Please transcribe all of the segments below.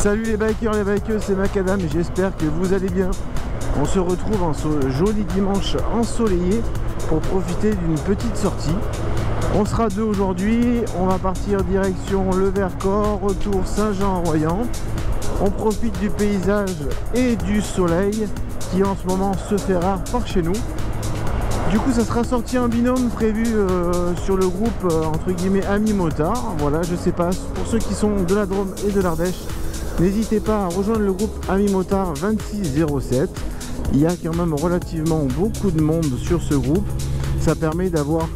Salut les bikers, les bikeuses, c'est Macadam et j'espère que vous allez bien. On se retrouve en ce joli dimanche ensoleillé pour profiter d'une petite sortie. On sera deux aujourd'hui, on va partir direction le Vercors, retour Saint-Jean-en-Royans. On profite du paysage et du soleil qui en ce moment se fait rare par chez nous. Du coup ça sera sorti en binôme prévu sur le groupe entre guillemets Amis Motards. Voilà, je sais pas, pour ceux qui sont de la Drôme et de l'Ardèche, n'hésitez pas à rejoindre le groupe Amis Motards 2607. Il y a quand même relativement beaucoup de monde sur ce groupe. Ça permet d'avoir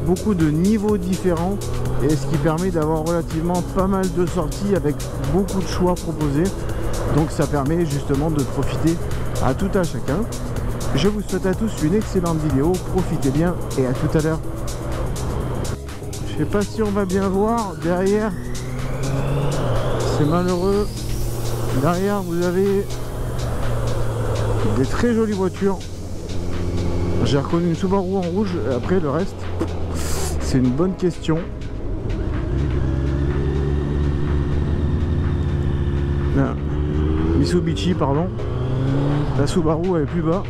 beaucoup de niveaux différents et ce qui permet d'avoir relativement pas mal de sorties avec beaucoup de choix proposés. Donc ça permet justement de profiter à tout un chacun. Je vous souhaite à tous une excellente vidéo, profitez bien et à tout à l'heure. Je sais pas si on va bien voir derrière, c'est malheureux. Derrière vous avez des très jolies voitures. J'ai reconnu une Subaru en rouge et après le reste c'est une bonne question. Ah, Mitsubishi pardon. La Subaru elle est plus bas.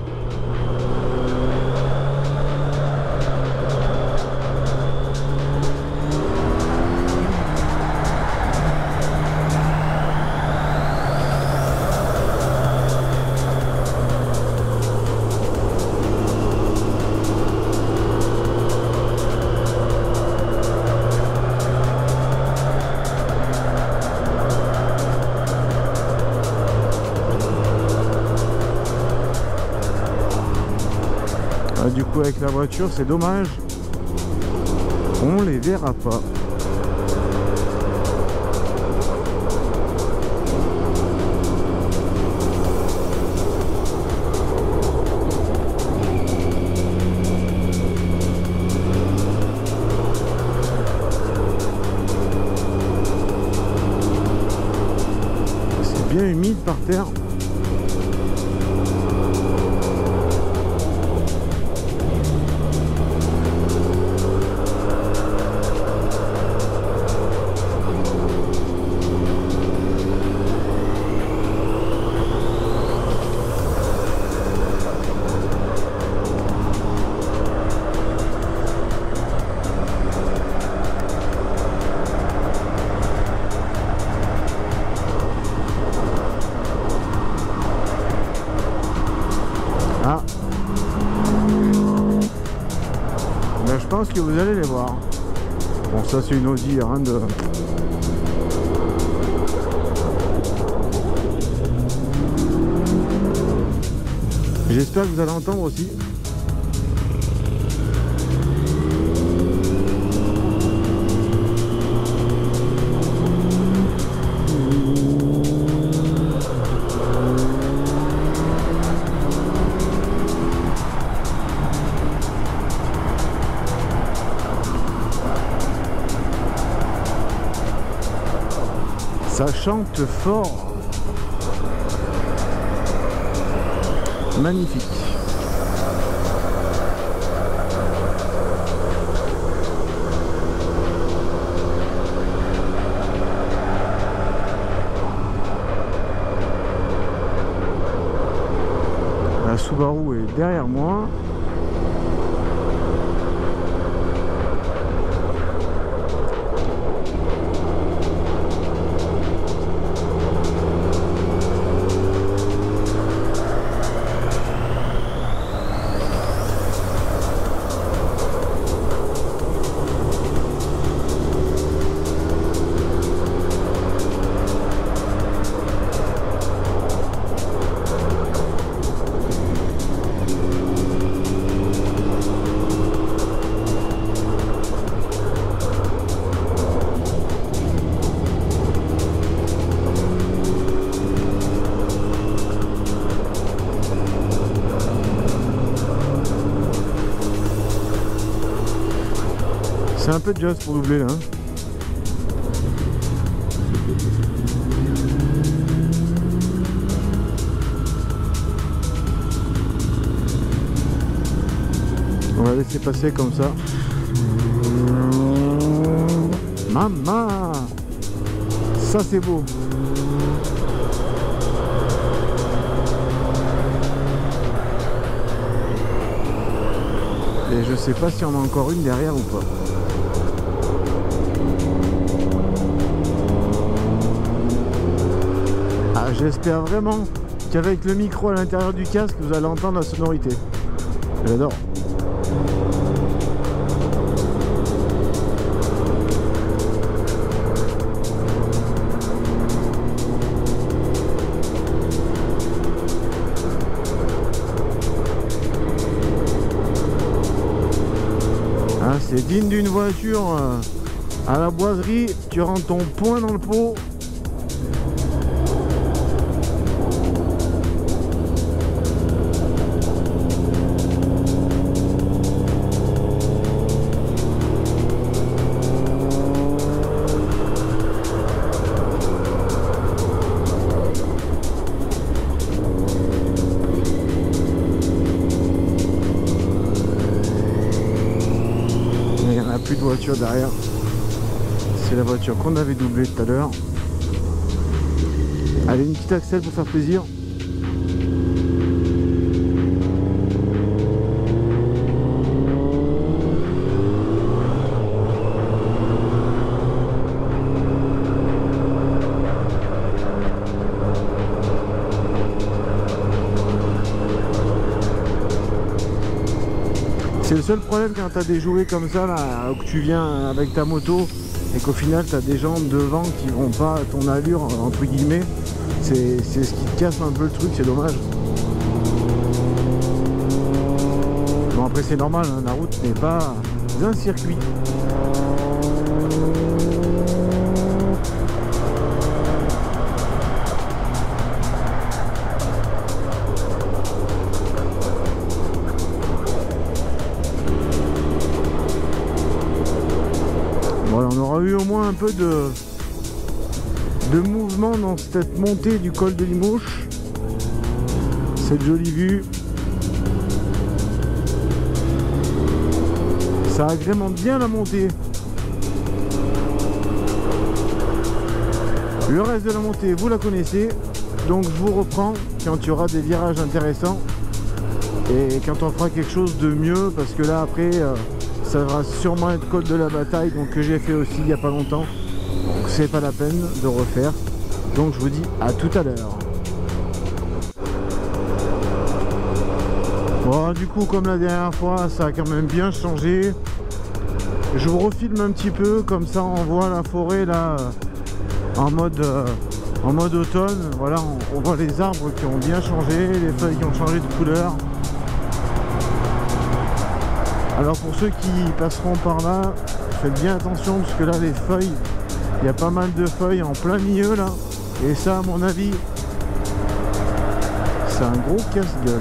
Du coup avec la voiture c'est dommage, on les verra pas. C'est bien humide par terre. Ah, ben, je pense que vous allez les voir. Bon, ça c'est une Audi, rien de... J'espère que vous allez entendre aussi. Ça chante fort. Magnifique. La Subaru est derrière moi. C'est un peu de jazz pour doubler là. Hein. On va laisser passer comme ça. Maman, ça c'est beau. Et je sais pas s'il y en a encore une derrière ou pas. Ah, j'espère vraiment qu'avec le micro à l'intérieur du casque, vous allez entendre la sonorité. J'adore. Ah, c'est digne d'une voiture à la boiserie. Tu rentres ton poing dans le pot. Plus de voiture derrière, c'est la voiture qu'on avait doublée tout à l'heure. Allez, une petite accel pour faire plaisir. C'est le seul problème quand tu as des jouets comme ça, là, que tu viens avec ta moto et qu'au final tu as des gens devant qui vont pas à ton allure, entre guillemets. C'est ce qui te casse un peu le truc, c'est dommage. Bon, après c'est normal, hein, la route n'est pas un circuit. Voilà, on aura eu au moins un peu de mouvement dans cette montée du col de Limoges. Cette jolie vue. Ça agrémente bien la montée. Le reste de la montée, vous la connaissez. Donc je vous reprends quand il y aura des virages intéressants. Et quand on fera quelque chose de mieux, parce que là après... ça va sûrement être col de la bataille, donc que j'ai fait aussi il n'y a pas longtemps. Donc c'est pas la peine de refaire. Donc je vous dis à tout à l'heure. Bon, du coup, comme la dernière fois, ça a quand même bien changé. Je vous refilme un petit peu, comme ça on voit la forêt là en mode automne. Voilà, on voit les arbres qui ont bien changé, les feuilles qui ont changé de couleur. Alors pour ceux qui passeront par là, faites bien attention parce que là les feuilles, il y a pas mal de feuilles en plein milieu là. Et ça à mon avis, c'est un gros casse-gueule.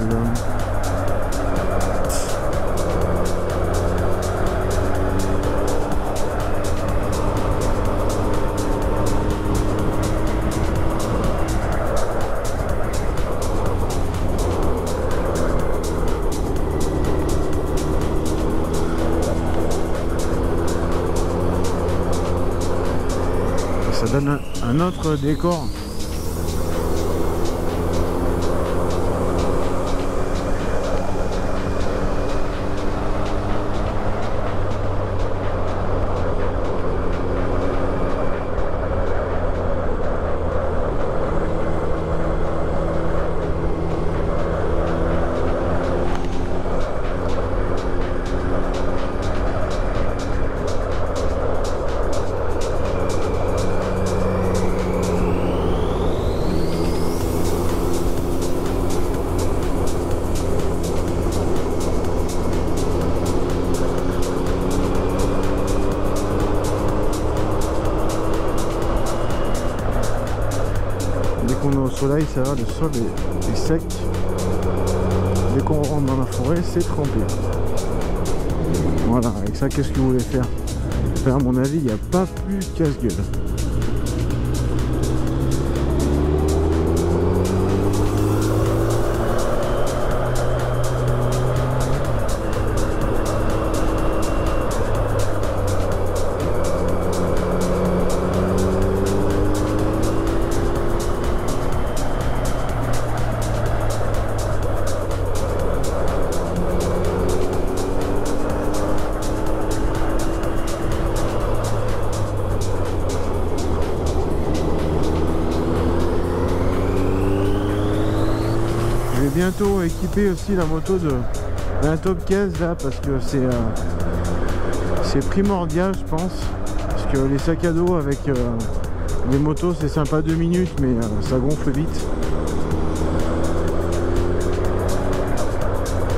Ça donne un autre décor. On est au soleil, ça va, le sol est sec. Dès qu'on rentre dans la forêt, c'est trempé. Voilà, avec ça, qu'est-ce que vous voulez faire? À mon avis, il n'y a pas plus casse-gueule. bientôt équiper aussi la moto d'un top case là, parce que c'est primordial, je pense, parce que les sacs à dos avec les motos c'est sympa 2 minutes, mais ça gonfle vite.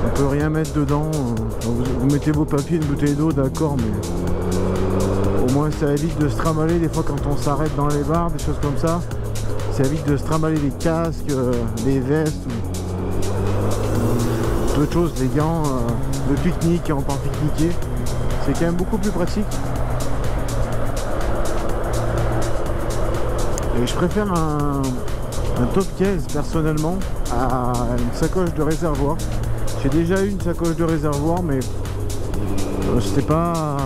On peut rien mettre dedans. Vous mettez vos papiers, une bouteille d'eau, d'accord, mais au moins ça évite de se trimballer des fois quand on s'arrête dans les bars, des choses comme ça. Ça évite de se trimballer les casques, les vestes, d'autres choses, les gants, le pique-nique, on part pique-niquer. C'est quand même beaucoup plus pratique. Et je préfère un top case personnellement à une sacoche de réservoir. J'ai déjà eu une sacoche de réservoir, mais c'était pas...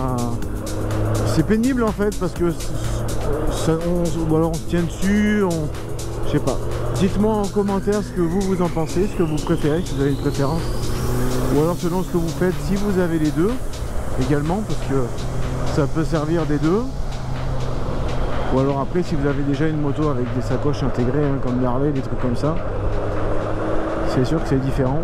C'est pénible en fait, parce que ou alors on se tient dessus, je sais pas. Dites-moi en commentaire ce que vous en pensez, ce que vous préférez, si vous avez une préférence. Ou alors selon ce que vous faites, si vous avez les deux également, parce que ça peut servir des deux. Ou alors après, si vous avez déjà une moto avec des sacoches intégrées, hein, comme Harley, des trucs comme ça, c'est sûr que c'est différent.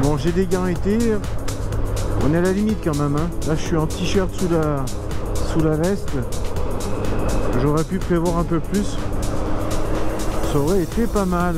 Bon, j'ai des gants été, on est à la limite quand même, hein. Là je suis en t-shirt sous la veste. J'aurais pu prévoir un peu plus, ça aurait été pas mal.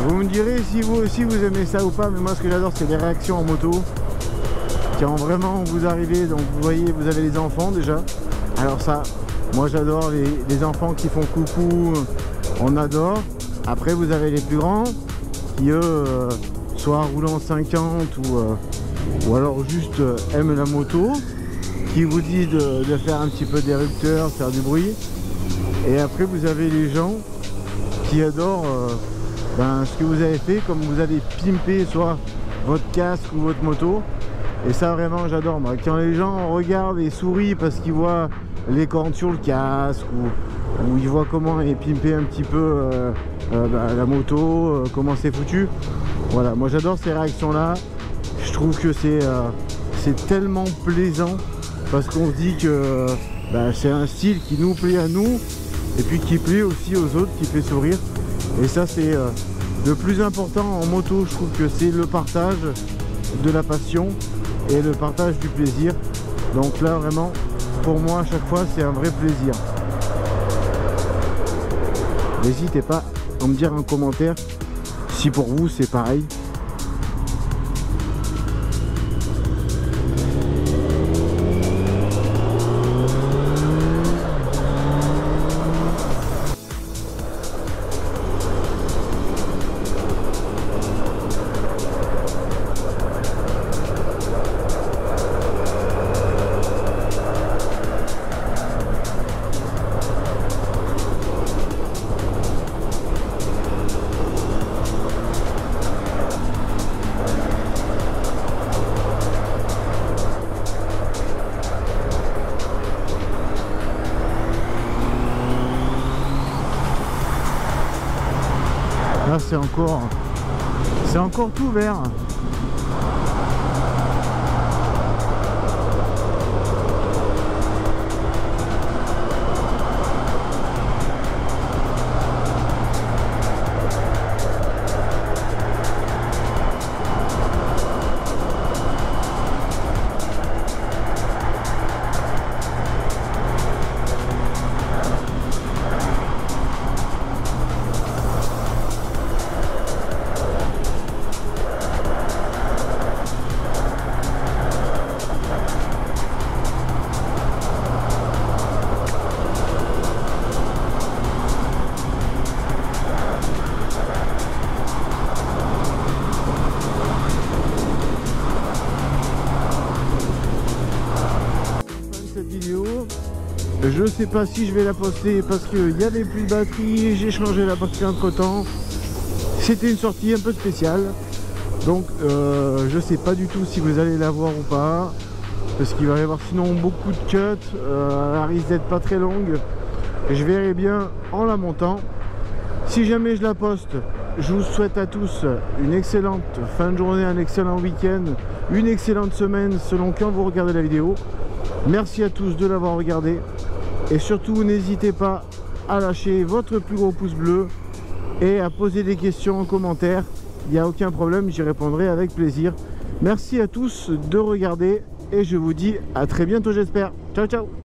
Vous me direz si vous aussi vous aimez ça ou pas, mais moi ce que j'adore c'est les réactions en moto. Quand vraiment vous arrivez, donc vous voyez, vous avez les enfants déjà. Alors ça, moi j'adore les enfants qui font coucou, on adore. Après vous avez les plus grands qui eux, soit roulent en 50 ou alors juste aiment la moto, qui vous disent de faire un petit peu d'érupteur, faire du bruit. Et après vous avez les gens qui adorent ce que vous avez fait, comme vous avez pimpé soit votre casque ou votre moto. Et ça vraiment j'adore moi. Quand les gens regardent et sourient parce qu'ils voient les cornes sur le casque ou ils voient comment est pimpé un petit peu la moto, comment c'est foutu. Voilà, moi j'adore ces réactions là. Je trouve que c'est tellement plaisant parce qu'on se dit que c'est un style qui nous plaît à nous et puis qui plaît aussi aux autres, qui fait sourire. Et ça c'est le plus important en moto. Je trouve que c'est le partage de la passion et le partage du plaisir. Donc là vraiment pour moi à chaque fois c'est un vrai plaisir. N'hésitez pas à me dire en commentaire si pour vous c'est pareil. Là c'est encore tout vert. Je sais pas si je vais la poster parce qu'il y avait plus de batterie, j'ai changé la batterie entre temps. C'était une sortie un peu spéciale. Donc je sais pas du tout si vous allez la voir ou pas. Parce qu'il va y avoir sinon beaucoup de cuts. Elle risque d'être pas très longue. Et je verrai bien en la montant. Si jamais je la poste, je vous souhaite à tous une excellente fin de journée, un excellent week-end, une excellente semaine selon quand vous regardez la vidéo. Merci à tous de l'avoir regardé. Et surtout, n'hésitez pas à lâcher votre plus gros pouce bleu et à poser des questions en commentaire. Il n'y a aucun problème, j'y répondrai avec plaisir. Merci à tous de regarder et je vous dis à très bientôt j'espère. Ciao ciao.